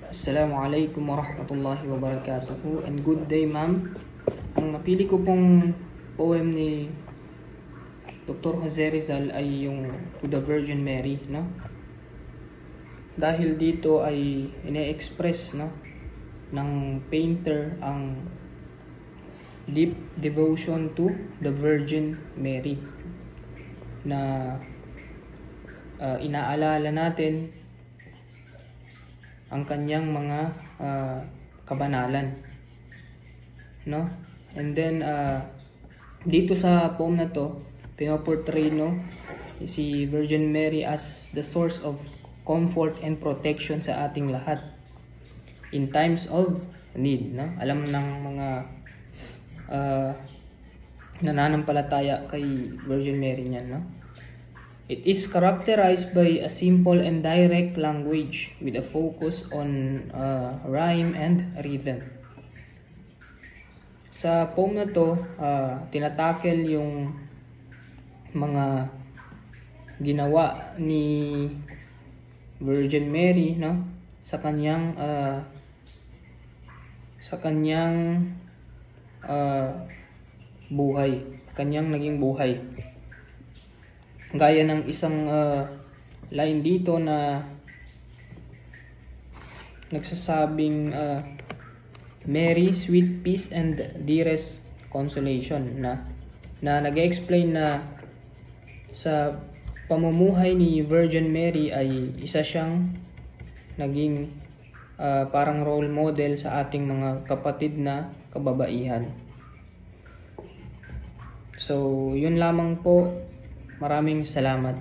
Assalamualaikum warahmatullahi wabarakatuh and good day ma'am. Ang napili ko pong poem ni Dr. Jose Rizal ay yung To the Virgin Mary, no? Dahil dito ay ine-express, no, ng painter ang deep devotion to the Virgin Mary na inaalala natin ang kanyang mga kabanalan, no? And then dito sa poem na to, pinoportray, no, si Virgin Mary as the source of comfort and protection sa ating lahat in times of need, no? Alam ng mga nananampalataya kay Virgin Mary niyan, no? It is characterized by a simple and direct language with a focus on rhyme and rhythm. Sa poem na to, tinatakel yung mga ginawa ni Virgin Mary, no, sa kanyang buhay, kanyang naging buhay. Gaya ng isang line dito na nagsasabing Mary, sweet peace and dearest consolation, na nag-explain na sa pamumuhay ni Virgin Mary ay isa siyang naging parang role model sa ating mga kapatid na kababaihan. So, yun lamang po. Maraming salamat.